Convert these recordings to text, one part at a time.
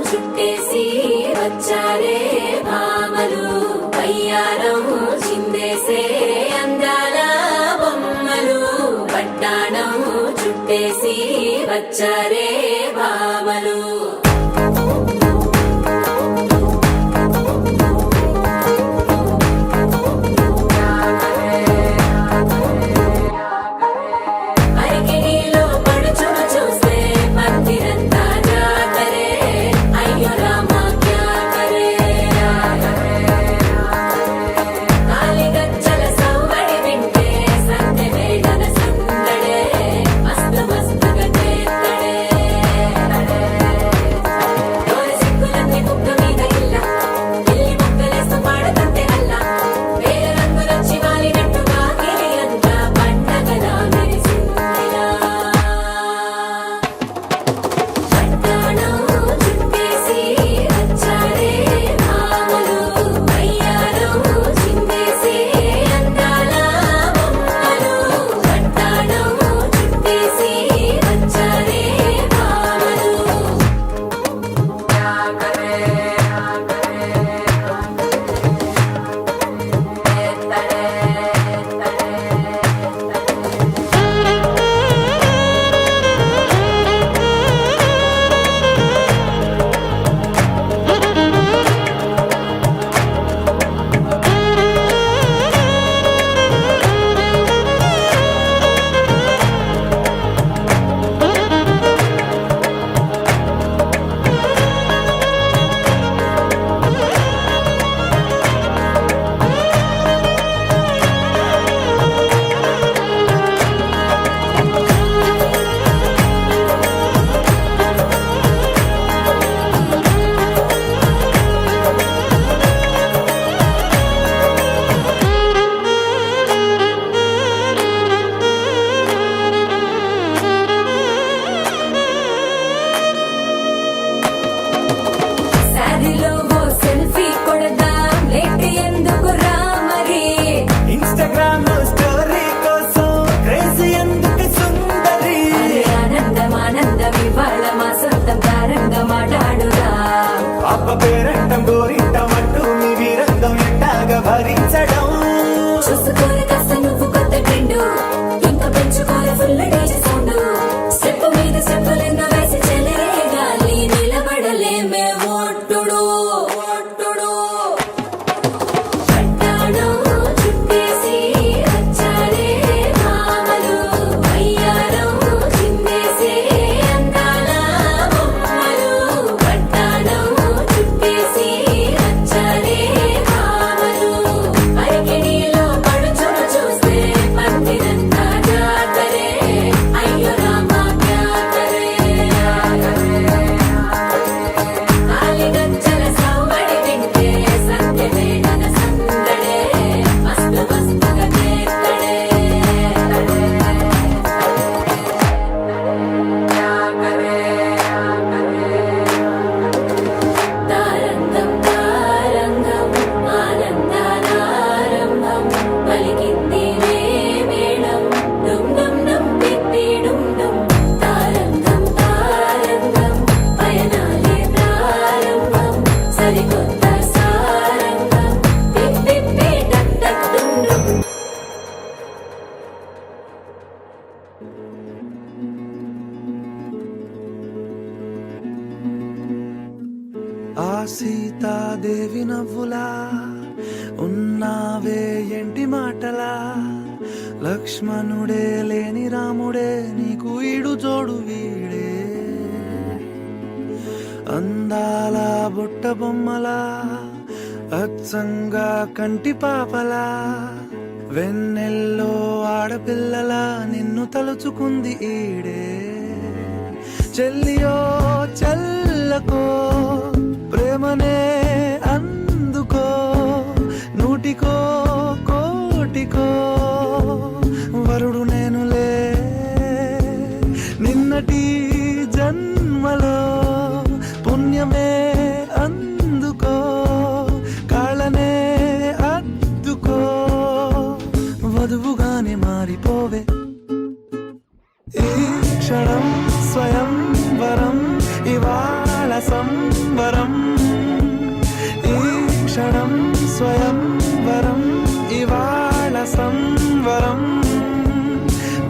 చుట్టేసి వచ్చారే భామలు అయ్యారం చిందేసే అందాల బొమ్మలు పట్టాణం చుట్టేసి వచ్చారే భామలు పేరంటం గోరింటమంటూ మీ వీరంగం ఎట్టాగా భరించడం చూసుకోని కాస్త నువ్వు కొత్త ట్రెండ్ ఇంకా పెంచుకోలే ఫుల్ డేజ్ సౌండ్ స్టెప్ మీద స్టెప్పులెన్నో వేసి చెలరే గాలి నిలబడలేమే ఓట్టుడు పట్టాణం చుట్టేసి వచ్చారే భామలు అయ్యారం చిందేసే అందాల బొమ్మలు పట్టాణం చుట్టేసి వచ్చారే భామలు అరికెడిలో పడుచును చూస్తే పందిరంతా జాతరే అయ్యో రామా క్యాతరే కాలిగజ్జల సౌవడి వింటే సంధ్యవేళన సందడే మస్తు మస్తుగా చేస్తడే తారంగం తారంగం ఆనందానారంభం పలికింది రే మేళం డుమ్ డుమ్ డుమ్ తిప్పి డుమ్ డుమ్ తారంగం తారంగం పయనాలే ప్రారంభం సరికొత్త సారంగం తిప్పి టక్ టక్ డుమ్ డుమ్ ఆ సీతాదేవి నవ్వులా ఉన్నావే ఎంటి మాటలా లక్ష్మణుడే లేని రాముడే నీకు ఈడు జోడు వీడే అందాల బుట్ట బొమ్మలా అచ్చంగా కంటి పాపలా వెన్నెల్లో ఆడపిల్లలా నిన్ను తలుచుకుంది ఈడే చెల్లియో చల్లకో ప్రేమనే అందుకో నూటికో కోటికో మారిపోవే ఈ క్షణం స్వయం వరం ఇవాళ సంవరం ఈ క్షణం స్వయం వరం ఇవాళ సంవరం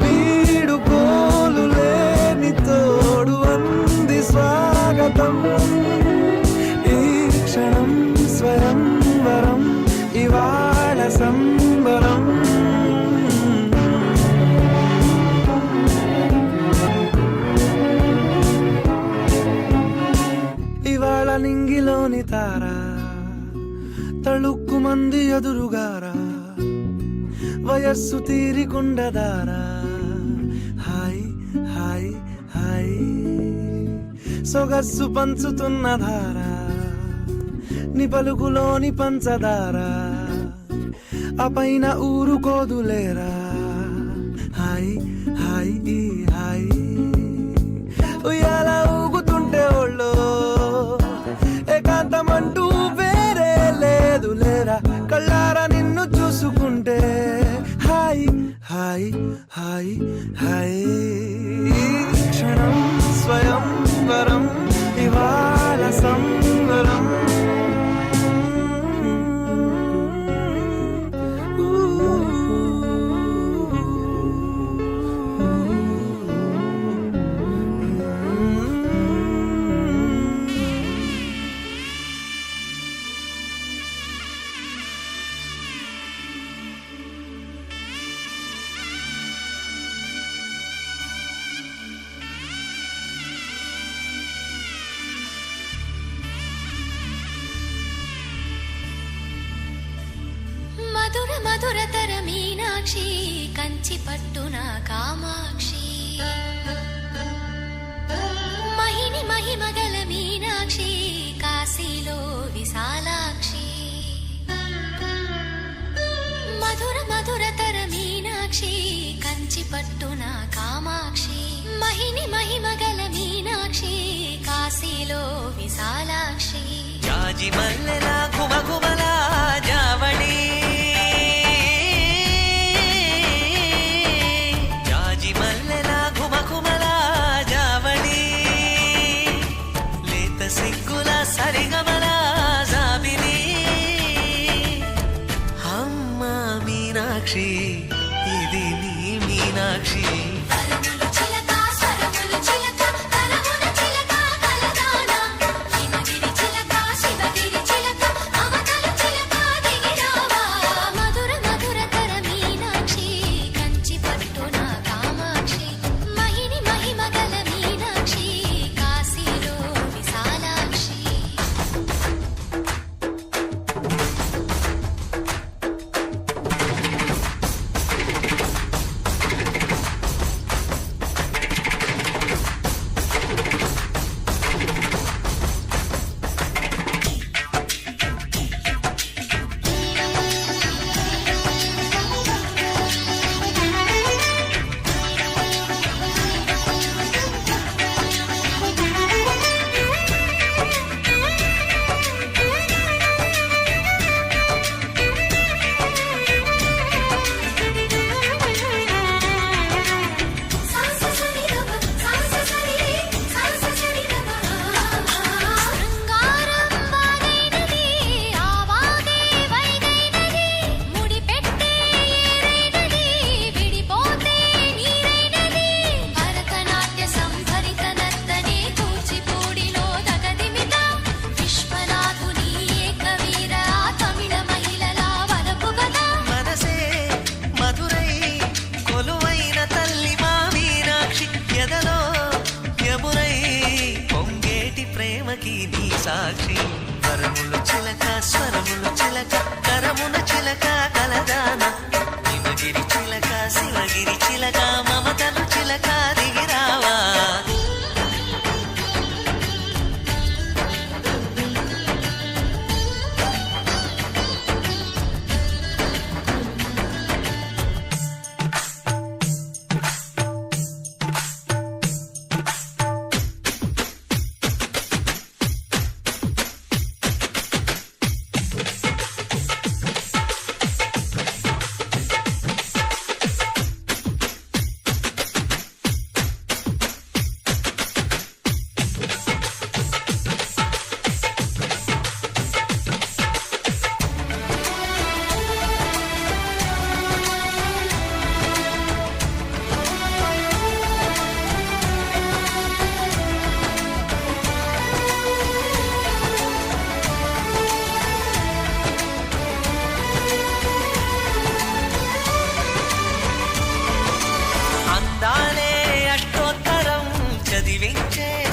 వీడుకోలు లేని తోడు అంది స్వాగతం ఈ క్షణం స్వయం వరం ఇవాళ సంబరం ఇవాళ నింగిలోని తారా తళుక్కు మంది ఎదురుగారా వయస్సు తీరికుండదారా హాయ్ హాయ్ హాయ్ సొగస్సు పంచుతున్న ధారా ని పలుకులోని పంచదారా ఆ పైన ఊరుకోదులేరా హాయ్ హాయ్ ఈ హాయ్ ఉయ్యాల ఊగుతుంటే ఒళ్ళో ఏకాంతమంటూ వేరే లేదు లేరా కళ్ళారా నిన్ను చూసుకుంటే హాయ్ హాయ్ హాయ్ హాయ్ క్షణం స్వయం వరం ఇవాళ సంవరం మధుర మధురతర మీనాక్షి కంచి పట్టున కామాక్షి మహిని మహిమగల మీనాక్షి కాశీలో విశాలాక్షి మధుర మధురతర మీనాక్షి కంచి పట్టున కామాక్షి మహిని మహిమగల మీనాక్షి కాశీలో విశాలాక్షి జాజి మల్లెలా గుమగుమలా జావళి జాజి మల్లెలా గుమగుమలా జావళి లేత సిగ్గుల సరిగమల జాబిలి అమ్మ మీనాక్షి ఇది నీ మీనాక్షి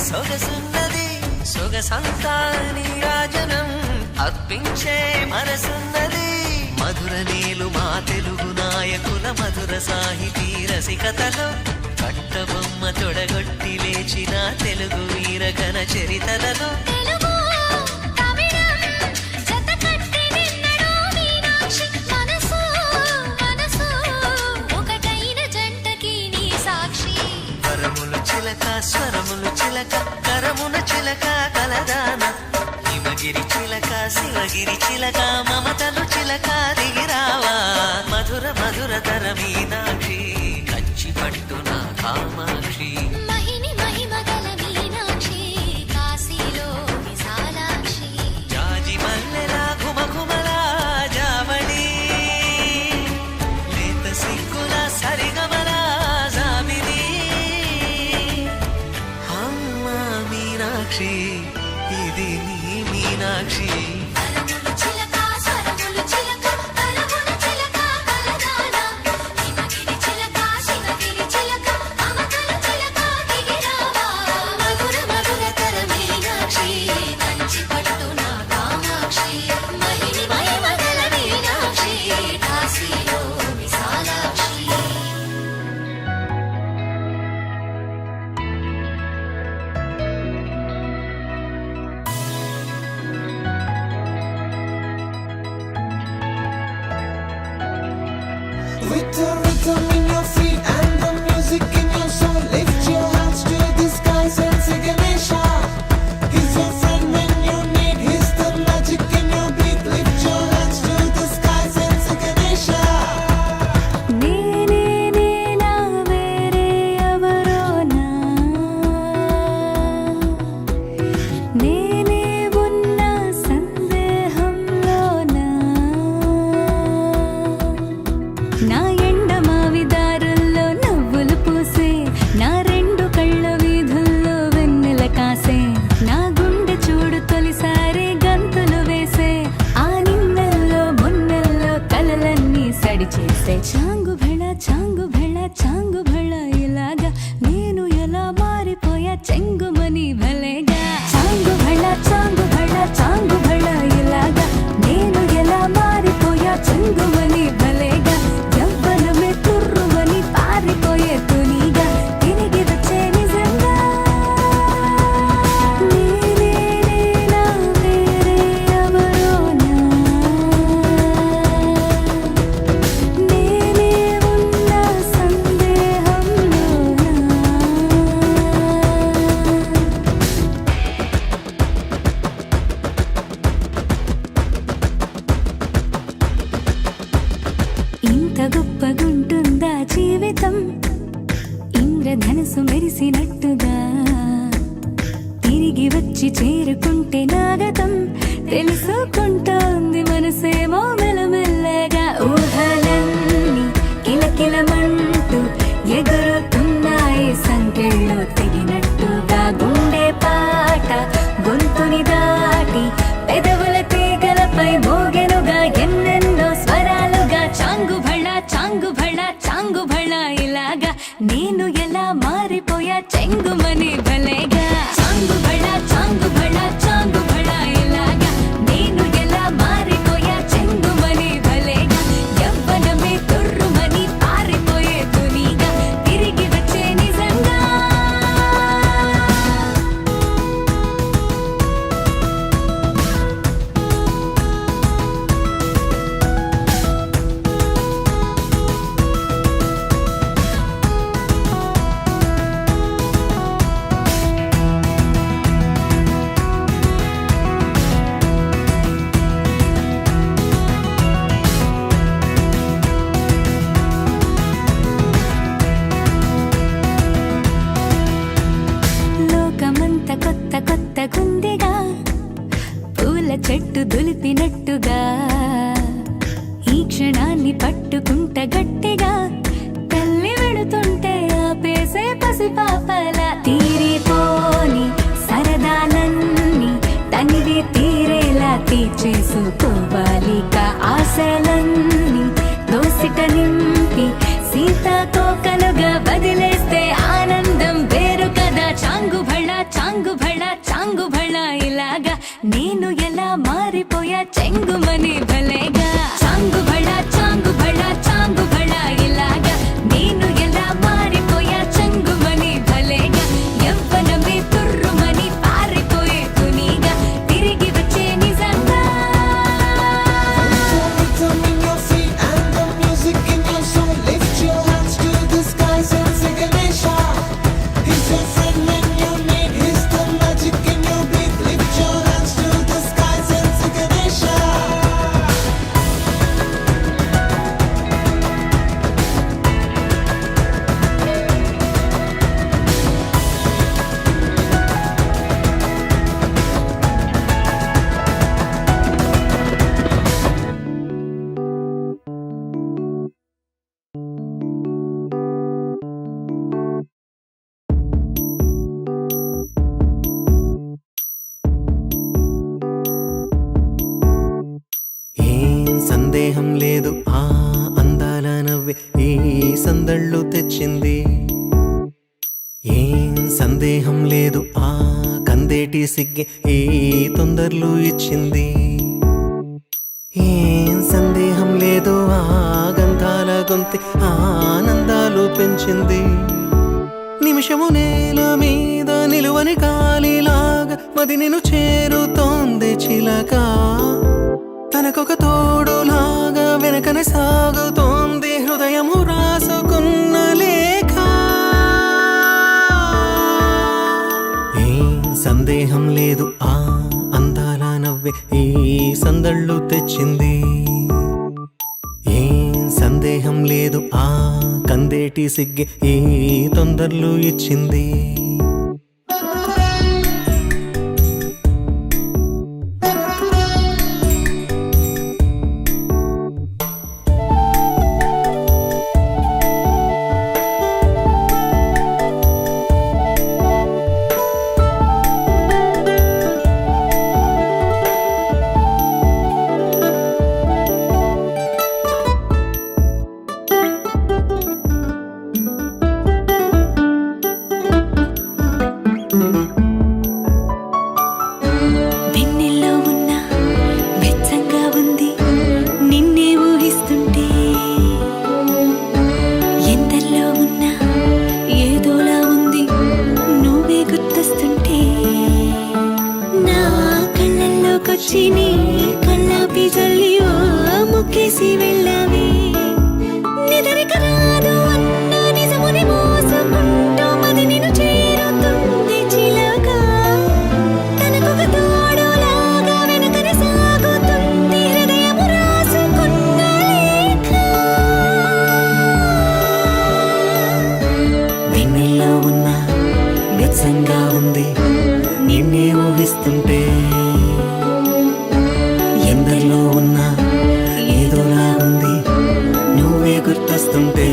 సొగసున్నది సొగసంతా నీరాజనం అర్పించే మనసున్నది మధుర నీలు మా తెలుగు నాయకుల మధుర సాహితీ రసికతలో కట్టబొమ్మ తొడగొట్టి లేచిన తెలుగు వీరగణ చరితలలో తెలుగు తమిళం జతకట్టి నిన్నడు మీనాక్షి మనసు మనసు ఒకటైన జంటకి నీ సాక్షి వరములు చిలక స్వరములు చిలక కరమున చిలక కలదాన హిమగిరి చిలక శివగిరి చిలక మమతలు చిలక దిగిరావా మధుర మధుర తర మీనాక్షి కంచి పట్టున కామాక్షి మహిని మహిమగల మీనాక్షి కాశీలో విశాలాక్షి జాజి మల్లెలా ఘుమఘుమలా జావళి లేత సిగ్గుల సరిగమలా జాబిలి అమ్మ మీనాక్షి ఇది నీ మీనాక్షి కరములు చిలక స్వరములు చిలక కరమున చిలక కలదాన హిమగిరి చిలక శివగిరి చిలక మమతల చిలక దిగిరావా మధుర మధుర తర మీనాక్షి కంచి పట్టున కామాక్షి మహిని మహిమగల మీనాక్షి కాశీలో Vishalakshi With the rhythm in your feet and the music in your soul, lift your hands to the skies and say Ganesha. He's your friend when you need. He's the magic in your beat. Lift your hands to the skies and say Ganesha. నేనే నేనా వేరే ఎవరోనా నేనే ఉన్న సందేహంలోనా నా ఎండమావి దారుల్లో నవ్వులు పూసే నా రెండు కళ్ళ వీధుల్లో వెన్నెల కాసే నా గుండె చూడు తొలిసారి గంతులు వేసే ఆ నిన్నెల్లో మున్నెల్లో కలలన్నీ సడి చేసే చాంగు భళ చాంగు భళ చాంగు భళ ఇలాగా నేను ఎలా మారిపోయా చెంగుమని భలేగా చాంగు భళ చాంగు భళ చాంగు భళ ఇలాగా నేను ఎలా మారిపోయా చెంగుమని భలేగా యవ్వనమే తుర్రుమని పారిపోయే తునిగా తిరిగి వచ్చే నిజంగా నేనే నేనా వేరే ఎవరోనా నేనే ఉన్న సందేహంలోనా ఇంత గొప్పగుంటుందా జీవితం ఇంద్రధనుసు మెరిసినట్టుగా తిరిగి వచ్చి చేరుకుంటే నాగతం తెలుసుకుంటోంది మనసేమో మెల్లమెల్లగా ఊహలన్నీ కిలకిలమంటూ ఎగురుతున్నాయి సంఖ్యల్లో తెగినట్టుగా గుండె పాట గొంతుని దాటి పెదవుల తీగలపై మోగెనుగా ఎన్నెన్నో స్వరాలుగా చాంగు భళ చాంగు భళ చాంగు భళ ఇలాగా నేను ఎలా మారిపోయా చెంగుమని భలేగా చాంగు భళ చాంగు భళ చాంగు భళ ఇలాగా నేను ఎలా మారిపోయా చెంగుమని భలేగా యవ్వనమే తుర్రుమని పారిపోయే తునిగా తిరిగి వచ్చే నిజంగా లోకమంత కొత్త కొత్త గుందిగా పూల చెట్టు దులిపినట్టుగా ఈ క్షణాన్ని పట్టుకుంట గట్టిగా తల్లి వెడుతుంటే ఆపేసే పసిపాపల తీరిపోని సరదాలన్నీ తనివి తీరేలా తీర్చేసుకోవాలిక ఆశలన్నీ దోసిట నింపి సీతాకోకలుగా వదిలేస్తే ఆనందం వేరు కదా చాంగు భళ చాంగు ఈ సందళ్ళు తెచ్చింది. ఏం సందేహం లేదు ఆ కందేటి సిగ్గే ఈ తొందరలు ఇచ్చింది. ఏం సందేహం లేదు ఆ గంధాల గొంతి ఆనందాలు పెంచింది. నిమిషము నేల మీద నిలువని గాలిలాగా మది నిన్ను చేరుతోంది చిలక. తనకొక తోడులాగా వెనకనే సాగుతోంది హృదయము రాసుకున్న లేఖ. ఏం సందేహం లేదు ఆ అందాల నవ్వే ఈ సందళ్ళు తెచ్చింది. ఏం సందేహం లేదు ఆ కందేటి సిగ్గే ఈ తొందరలు ఇచ్చింది. వెన్నెల్లో ఉన్న వెచ్చంగా ఉంది నిన్నే ఊహిస్తుంటే. ఎందల్లో ఉన్న ఏదోలా ఉంది నువ్వే గుర్తొస్తుంటే. నా కళ్ళల్లోకొచ్చి నీ కళ్ళాపి జల్లి ఓ ముక్కేసి వెళ్ళావే. నిదరిక రాదు అన్న నిజముని మోసుకుంటూ మది నిన్ను చేరుతుంది చిలక. తనకొక తోడులాగా వెనకనే సాగుతుంది హృదయము రాసుకున్న లేఖ. వెన్నెల్లో ఉన్న వెచ్చంగా ఉంది నిన్నే ఊహిస్తుంటే. ఎందరిలో ఉన్న ఏదోలా ఉంది నువ్వే గుర్తొస్తుంటే.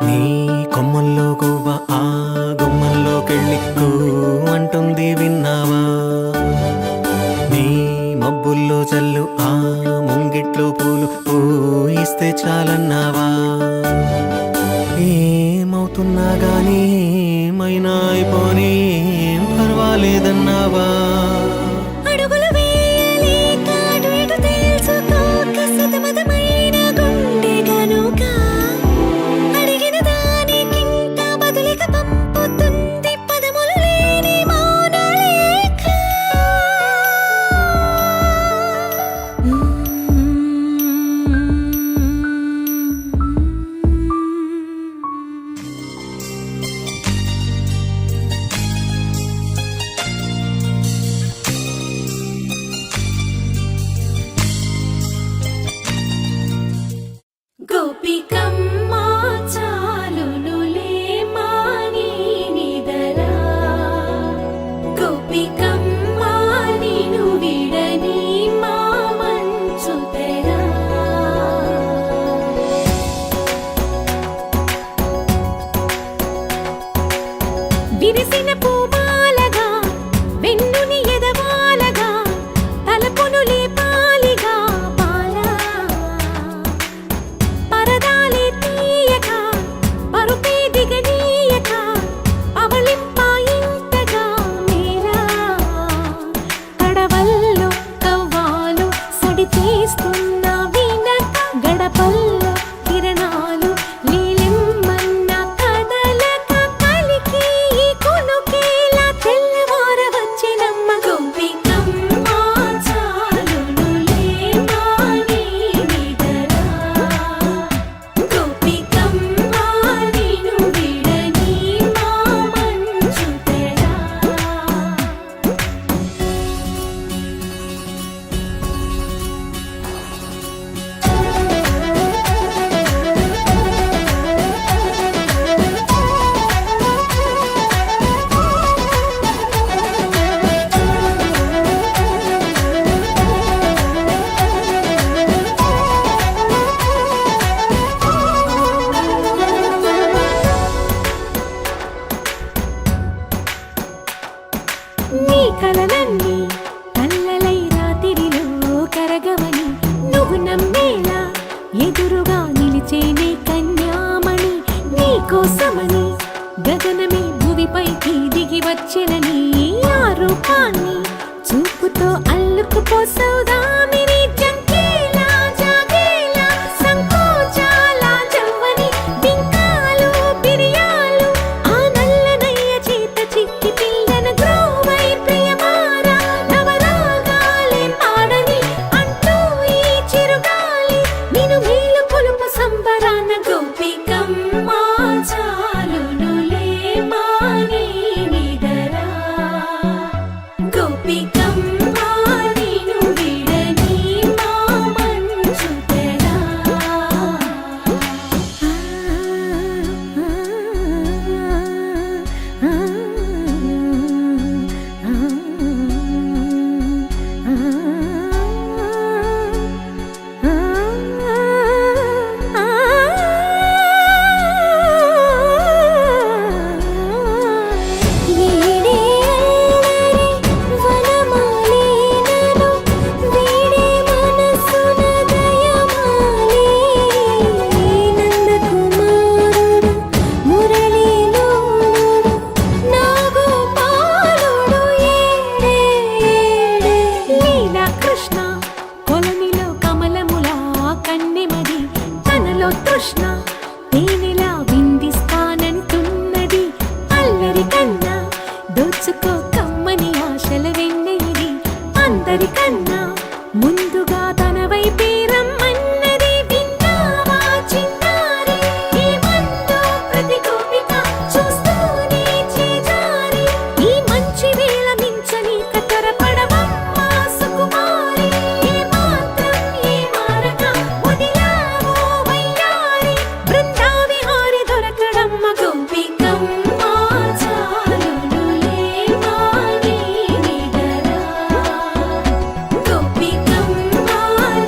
నీ కొమ్మల్లో గువ్వ ఆ గుమ్మల్లోకెళ్ళి కూ అంటుంది విన్నావా. నీ మబ్బుల్లో చల్లు ఆ ముంగిట్లో పూలు పూయిస్తే చాలన్నావా. ఏమవుతున్నా గానీ ఏమైనా అయిపోనీ ఏం పర్వాలేదన్నావా. అడుగులు వేయలేక అటు ఇటు తేల్చుకోక సతమతమైన గుండె గనుక అడిగిన దానికింత బదులిక పంపుతుంది పదములు లేని మౌన లేఖ. గోపికమ్మ చాలునులే మాని నిదరా. గోపికమ్మ నిను విడని మా మంచు తెరా. విరిసిన పూమాలగా వెన్నుని ఎదవాలగా తలపును లేపాలిగా బాలా. పరదాలే ఎదురుగా నిలిచేనే కన్యామణి నీకోసమని గగనమే భూమిపైకి దిగి వచ్చెనని ఆ రూపాన్ని చూపుతో అల్లుకుపోసౌదామిని జంకేలా జాగేలా సంకోచాల జవ్వని బింకాలు బిరియాలు ఆ నల్లనయ్య చేత చిక్కి పిల్లన గ్రోవై ప్రియమారా నవరాగాలే పాడని అంటూ ఈ చిరుగాలి నిన్ను మేలు కొలుపు సంబరాన గోపికమ్మ చాలునులే మాని నిదరా గోపికమ్మ నిన్ను విడని మా మంచు తెరా వీడే అల్లరి వనమాలినను వీడే మనసున దయమాలి నందకుమారుడు మురళీలోలుడు నాగోపాలుడు ఏడే లీలా కృష్ణ కొలనిలో కమలములా కన్నెమది తనలో తృష్ణ తేనెలా విందిస్తానంటున్నది అల్లరి కన్నా దోచుకో కమ్మని ఆశల వెన్నెయిది అందరికన్నా ముందుగా తన వైపే రమ్మన్నది విన్నావా చిన్నారి ఏమందో ప్రతి గోపిక చూస్తూనే చేజారి ఈ మంచి వేళ మించని కతరపడవమ్మ సుకుమారి ఏ మాత్రం ఏ మారక వదిలావో వయ్యారి బృందావిహారి దొరకడమ్మ గోపికమ్మ చాలునులే మాని నిదరా గోపికమ్మ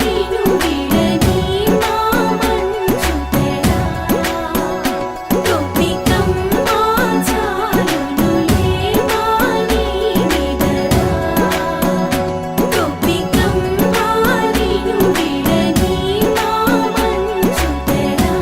నిన్ను విడని మా మంచు తెరా గోపికమ్మ చాలునులే మాని నిదరా గోపికమ్మ నిన్ను విడని మా మంచు తెరా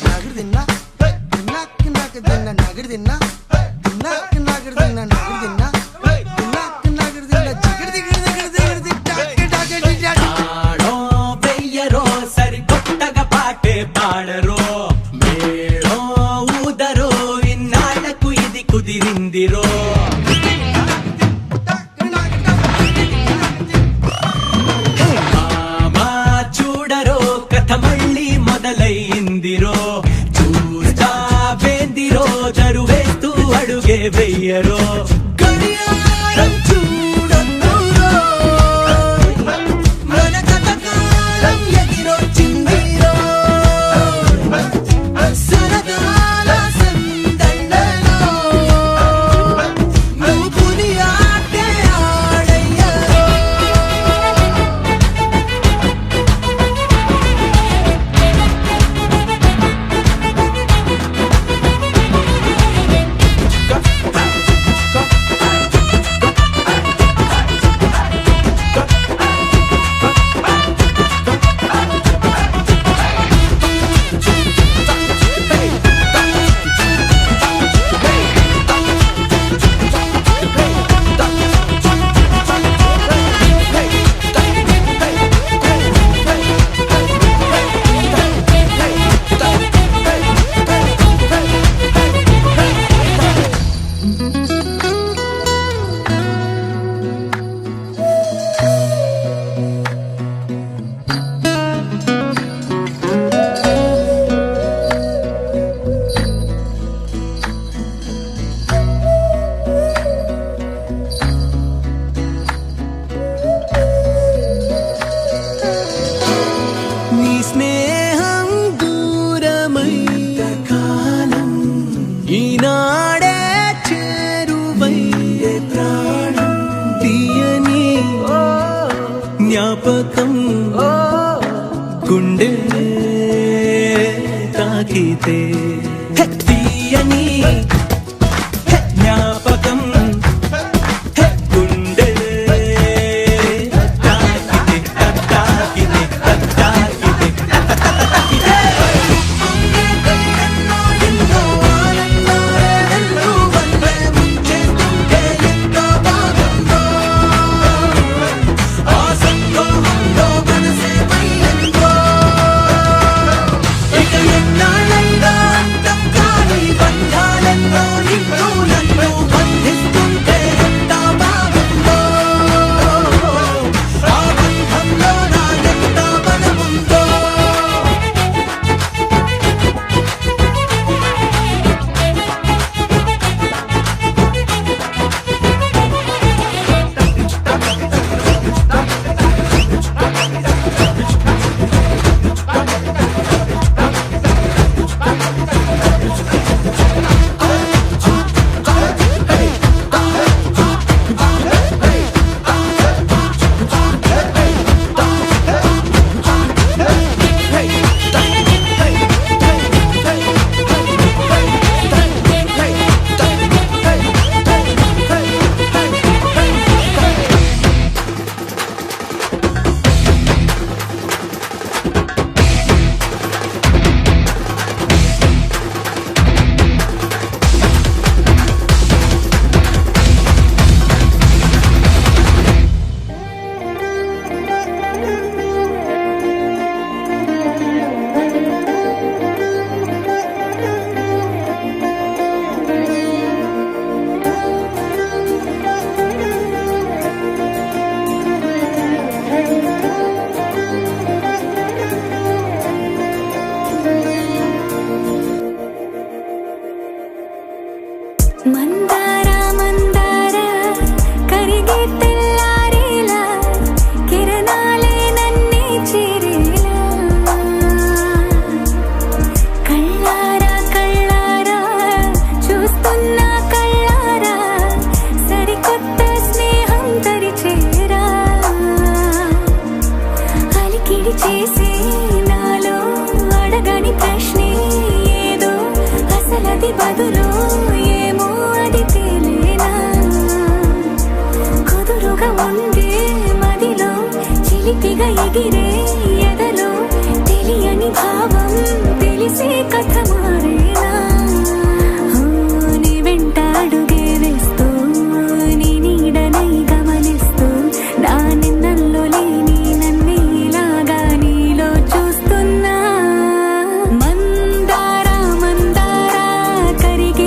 నగరిదిన్నా నాకి నాకి దిన్న నగరిదిన్నా నాకి నగరిదిన్నా నగరిదిన్నా నాకి నగరిదిన్నా జిగిడి దిగిడి దిగిడి దిగిడి టాకి టాకి టాకి ఆడో వెయ్యరో సరికొత్తగా పాటే పాడరో మేడో ఊదరో ఇన్నాళ్లకు ఇది కుదిరిందిరో మామా చూడరో కథ మళ్ళీ మొదలైందిరో చూస్తా వేందిరో జరువేస్తూ అడుగే వెయ్యరో గడియారం చూడొద్దురో మన కథకాలం ఎగిరొచ్చిందిరో సరదాల సందళ్ళలో నువ్వు పులి ఆటే ఆడయ్యరో జ్ఞాపకం గుండె తాకితే తీయని జ్ఞాపకం గుండె తాకితే తాకితే తాకితే ఎన్నో ఆనందాలు వల్లే ముంచేస్తుంటే ఎంత బాగుందో ఆ సంతోషంలో మనసే మైలందో ఇక ఎన్నాళ్ళైనా అంతం కాని బంధాలెన్నో నిన్ను నన్ను బంధిస్తుంటే ఎంత బాగుందో ఆ బంధంలో నా ఎంత బలముందో మందార మందార కరిగే తెల్లారేలా కిరణాలే నన్నే చేరేలా కళ్ళారా కళ్ళారా చూస్తున్నా కళ్ళారా సరికొత్త స్నేహం తరిచేరా అలికిడి చేసి నాలో అడగని ప్రశ్నే ఏదో అసలది బదులు ఏమో అది తేలేనా కుదురుగా ఉండే మదిలో చిలిపిగా ఎగిరే ఎదలో తెలియని భావం తెలిసే కథ మారేనా నీ వెంట అడుగే వేస్తూ నీ నీడనై గమనిస్తూ నా నిన్నల్లో లేని నన్నే ఇలాగా నీలో చూస్తున్నా మందార మందార కరిగే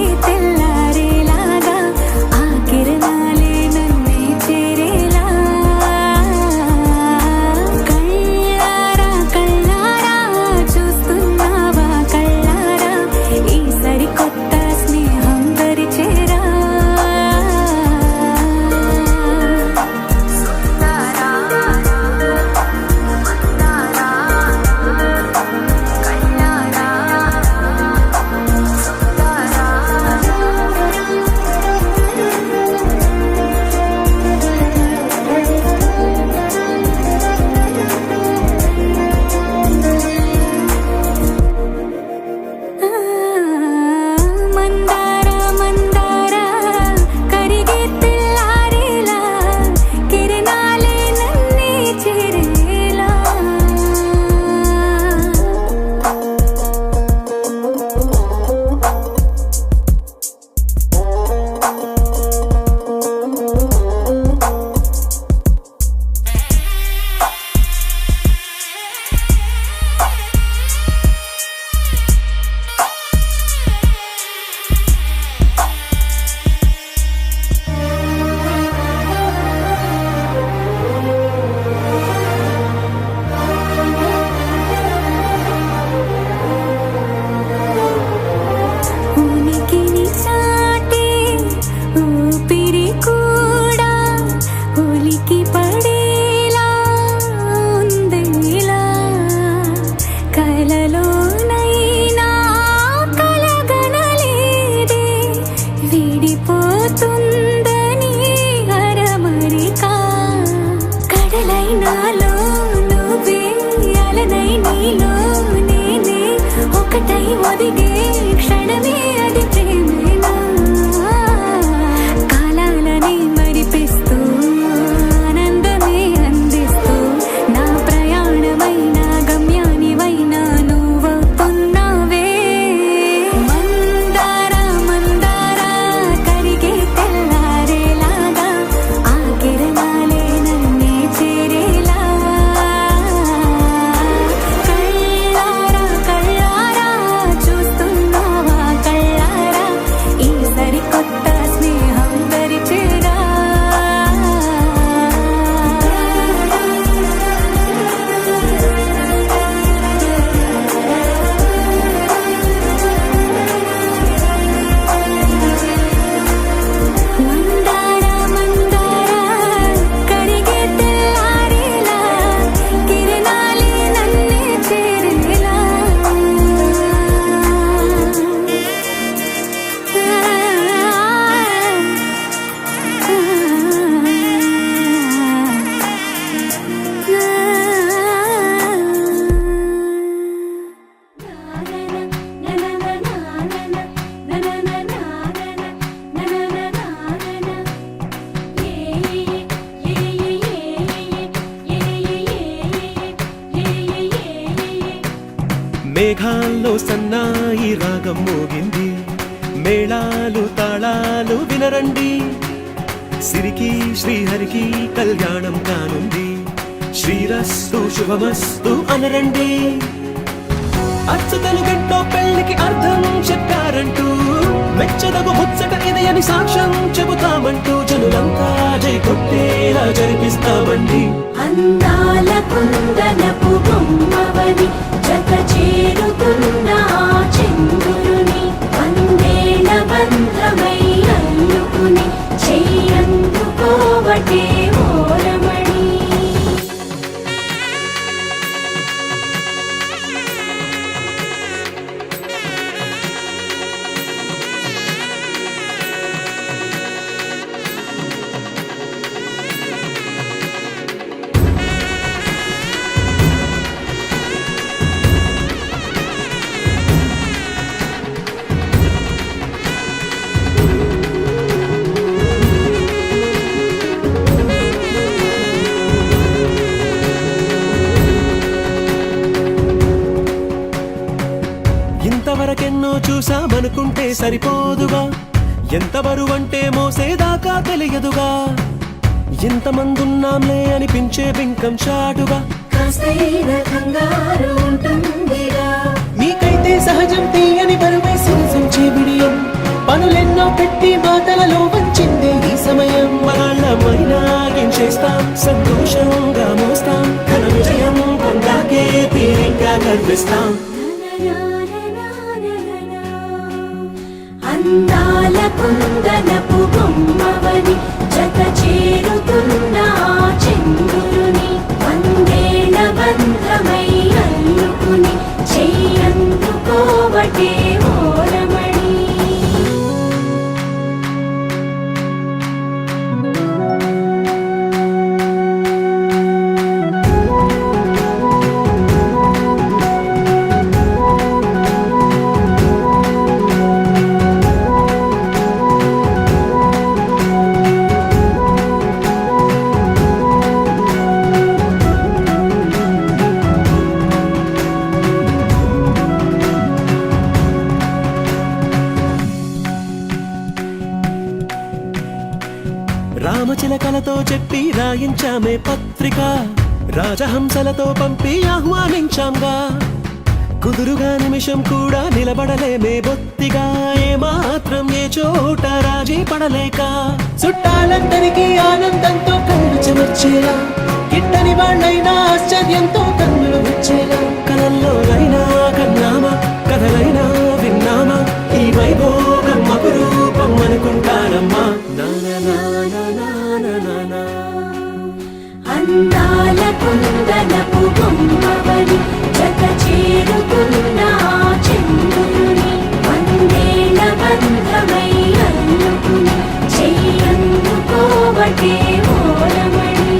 ఒదిగే క్షణమే అది ప్రేమేనా కాలాలని మరిపిస్తూ ఆనందమే అందిస్తూ నా ప్రయాణమైన గమ్యానివైన నువ్వవుతున్నావే మందారా మందారా కరిగే తెల్లారేలాగా ఆ కిరణాలే నన్నే చేరేలా కళ్ళారా కళ్ళారా చూస్తున్నావా కళ్ళారా ఈ సరికొత్త స్నేహం దరిచేరా మందారా మందారా కరిగే తెల్లారేలా కిరణాలే నన్నే చేరేలా మేఘాల్లో సన్నాయి రాగం మోగింది మేళాలు తాళాలు వినరండి సిరికి శ్రీహరికి కళ్యాణం కానుంది శ్రీరస్తు శుభమస్తు అనరండి అచ్చతలు గంటో పెళ్లికి అర్థం చెప్పారంటూ మెచ్చదగు ముచ్చట ఇది అని సాక్ష్యం చెబుతామంటూ జనులంతా జై కొట్టేలా జరిపిస్తామండి అందాల కుందనపు బొమ్మవని జత చేరుతున్న ఆ చంద్రుని వందేల బంధమై అల్లుకుని చెయ్యందుకోవటే ఓరమణి ఇంతవరకెన్నో చూసామనుకుంటే సరిపోదుగా ఎంత బరువంటే మోసేదాకా తెలియదుగా ఇంతమందున్నాంలే అనిపించే బింకం చాటుగా కాస్తైన కంగారు ఉంటుందిరా మీకైతే సహజం తీయని బరువే సిరసించే బిడియం పనులెన్నో పెట్టి మాటలలో వంచిందే ఈ సమయం వాళ్ళమైనా ఏం చేస్తాం సంతోషంగా మోస్తాం ఘన విజయం పొందాకే తీరిగ్గా కనిపిస్తాం అందాల కుందనపు బొమ్మవని జత చేరుతున్న ఆ చంద్రుని వందేల బంధమై అల్లుకుని చెయ్యందుకోవటే ఓరమణి రామచిలకలతో చెప్పి రాయించామే పత్రిక రాజహంసలతో పంపి ఆహ్వానించాంగా కుదురుగా నిమిషం కూడా నిలబడలేమే బొత్తిగా ఏమాత్రం ఏ చోట రాజీ పడలేక చుట్టాలందరికీ ఆనందంతో కళ్ళు చెమర్చేలా గిట్టని వాళ్ళైనా ఆశ్చర్యంతో కన్నులు వచ్చేలా కలల్లోనైనా కన్నామా కథలైనా విన్నామా ఈ వైభోగం అపురూపం అనుకుంటానమ్మా అందాల కుందనపు బొమ్మవని జత చేరుతున్న ఆ చంద్రుని వందేల బంధమై అల్లుకుని చెయ్యందుకోవటే ఓరమణి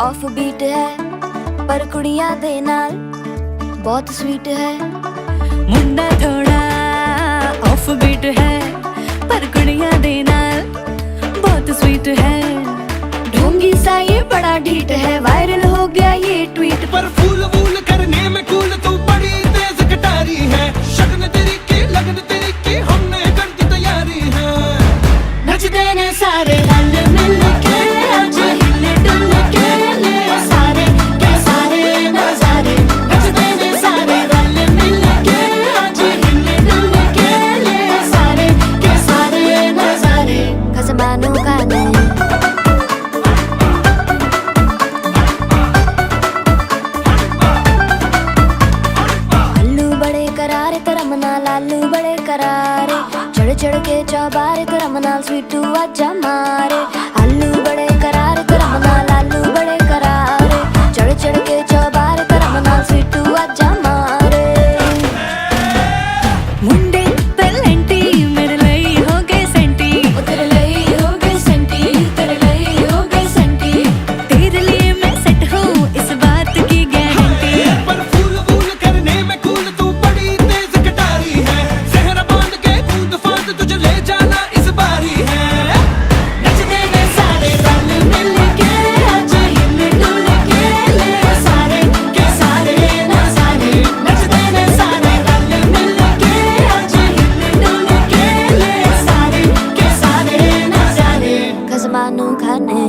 ऑफ बीट है पर कुड़ियां दे नाल बहुत स्वीट है मुंडा थोड़ा ऑफ बीट है पर कुड़ियां दे नाल बहुत स्वीट है ढोंगी सा ये बड़ा ढीठ है वायरल हो गया ये ट्वीट पर फूल वूल करने में कूल तू बड़ी तेज कटारी है शगन तेरी की लगन तेरी की हमने कर दी तैयारी है नचते ने सारे रल मिल के आज हिले डुल के ले सारे के सारे नजारे नचते ने सारे रल मिल के आज हिले डुल के ले सारे के सारे नजारे खसबानो का नहीं लालू बड़े करारे चढ़ चढ़ के चौबारे तेरा मनाल स्वीटू आजा मारे आलू बड़े करारे तेरा मनाल आलू बड़े करारे चढ़ चढ़ के चौबारे तेरा मनाल स्वीटू आजा मारे मुंडे तलंटी मेरे ਲਈ हो गए सेंटी तेरे ਲਈ हो गए सेंटी तेरे ਲਈ हो गए सेंटी तेरे लिए मैं सेट हूँ इस बात की गारंटी पर फूल वूल करने में कूल तू बड़ी तेज कटारी है जहर बांध के कूद फांद तुझे ले जाना इस बारी है नचते ने सारे रल मिल के आज हिले डुल के ले सारे के सारे नजारे नचते ने सारे रल मिल के आज हिले डुल के ले सारे के सारे नजारे खजमानू खाने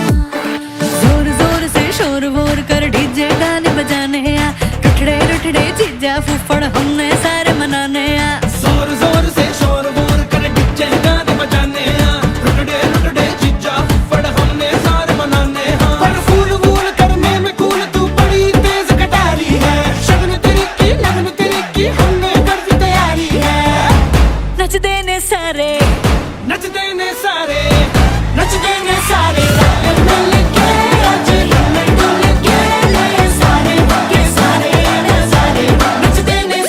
जोर जोर से शोर वोर कर डीजे गाने बजाने आ टुटड़े टुटड़े चीजा फुफड़ हमने सारे मनाने आ जोर जोर से शोर वोर कर डीजे गाने बजाने हैं रुटड़े रुटड़े चीजा फड़ हमने सारे मनाने हैं पर फूल वूल करने में कूल तू बड़ी तेज कटारी है शगन तेरी की लगन तेरी की हमने कर दी तैयारी है नचते ने सारे नचते ने सारे नचते ने सारे रल मिल के आज हिले डुल के ले सारे के सारे नजारे नचते ने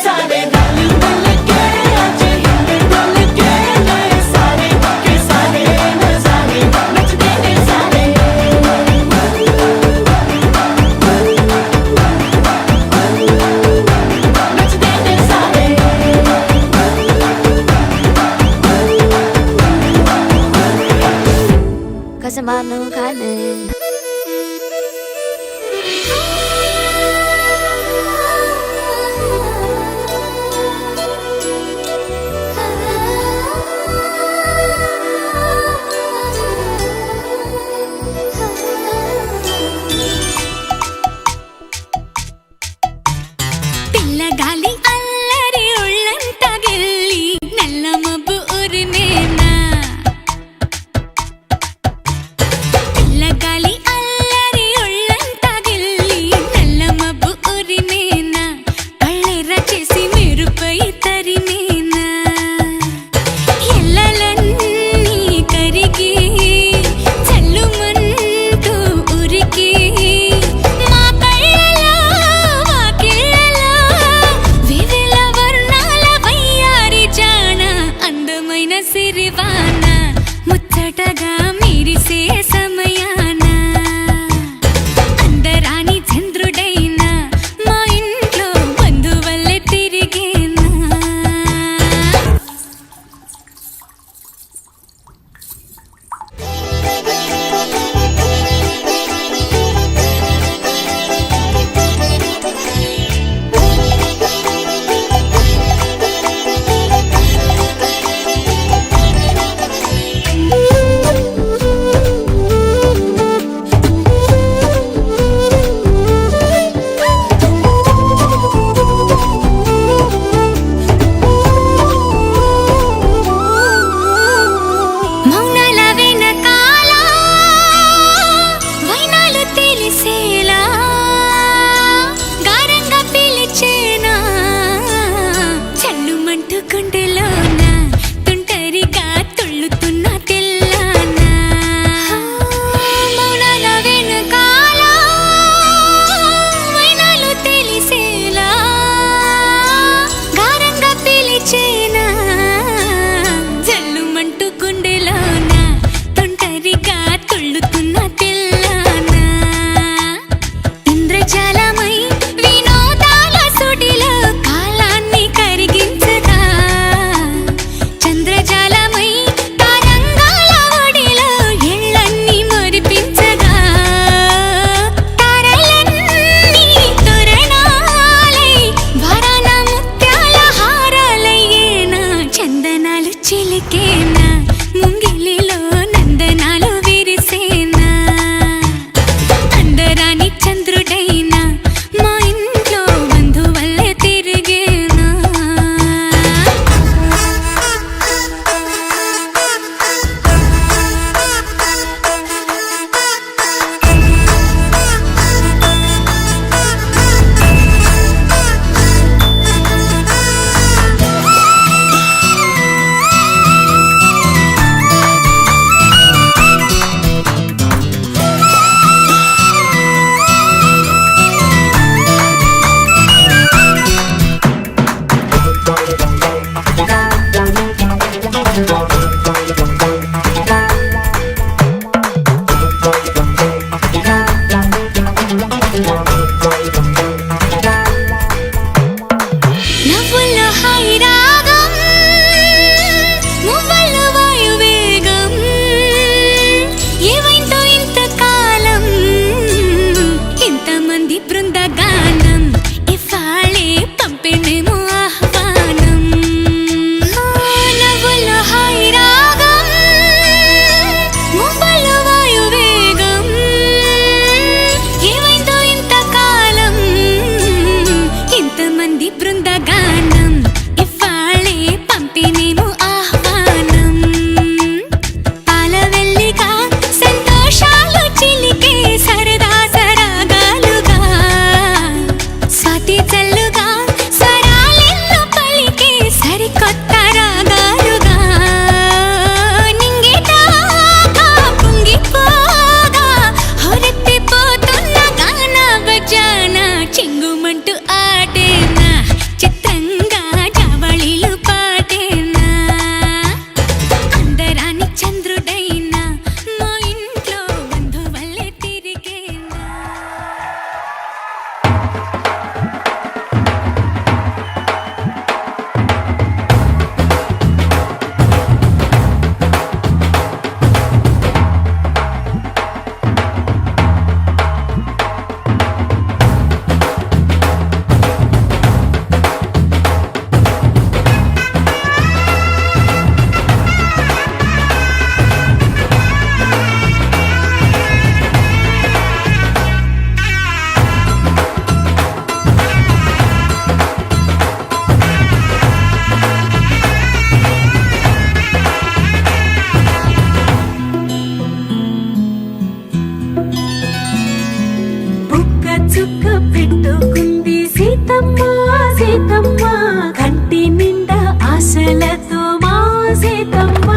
ఆశలతో మా సీతమ్మ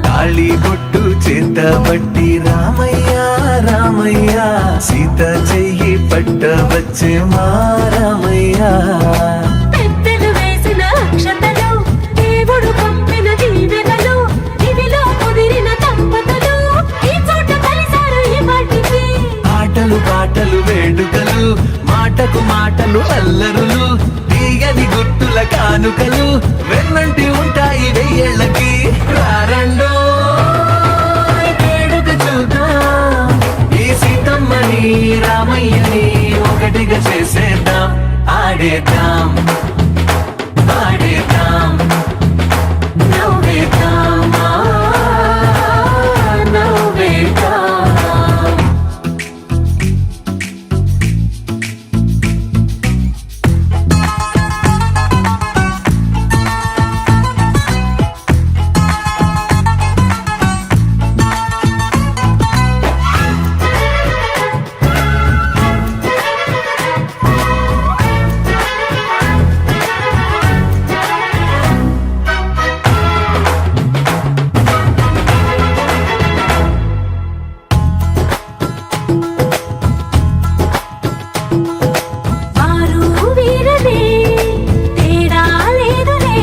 తాళి కొట్టు చేత బట్టి రామయ్య రామయ్య సీత చెయ్యి పట్ట వచ్చే మా రామయ్య పెద్దలు వేసిన అక్షతలు దేవుడు పంపిన దీవెనలు ఇవిలో కుదిరిన దంపతులు ఈ చోట కలిసారు ఈ పాటికి ఆటలు పాటలు వేడుకలు మాటకు మాటలు అల్లరులు తీయని గుర్తుల కానుకలు వెన్నంటి ఉంటాయి వెయ్యేళ్ళకి రారండో వేడుక చూద్దాం ఈ సీతమ్మని రామయ్యని ఒకటిగా చేసేద్దాం ఆడేద్దాం పాడేద్దాం నవ్వేద్దాం నవ్వేద్దాం వారు వీరనే తేడా లేదులే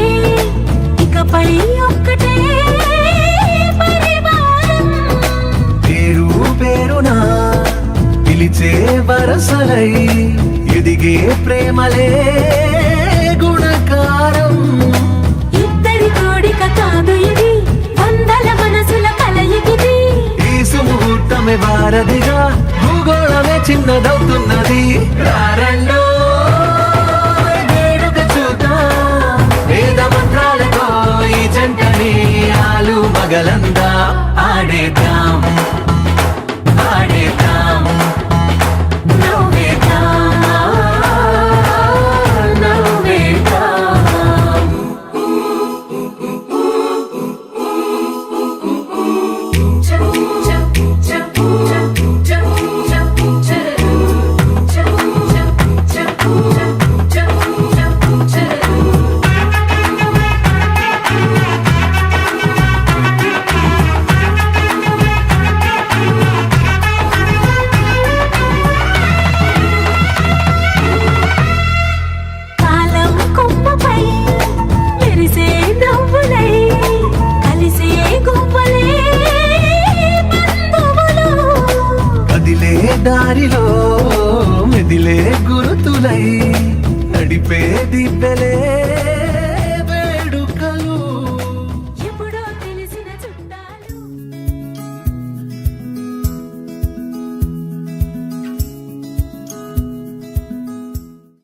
ఇకపై ఒక్కటే పరివారం పేరు పేరునా పిలిచే వరసలై ఎదిగే ప్రేమలే గుణకారం ఇద్దరి కోడిక కాదు ఇది వందల మనసుల కలయికిది ఈ సుముహూర్తమే వారధిగా భూగోళమే చిన్నదవుతున్నది రారండో వేడుక చూద్దాం వేద మంత్రాలతో ఈ జంటని ఆలు మగలందా ఆడేద్దాం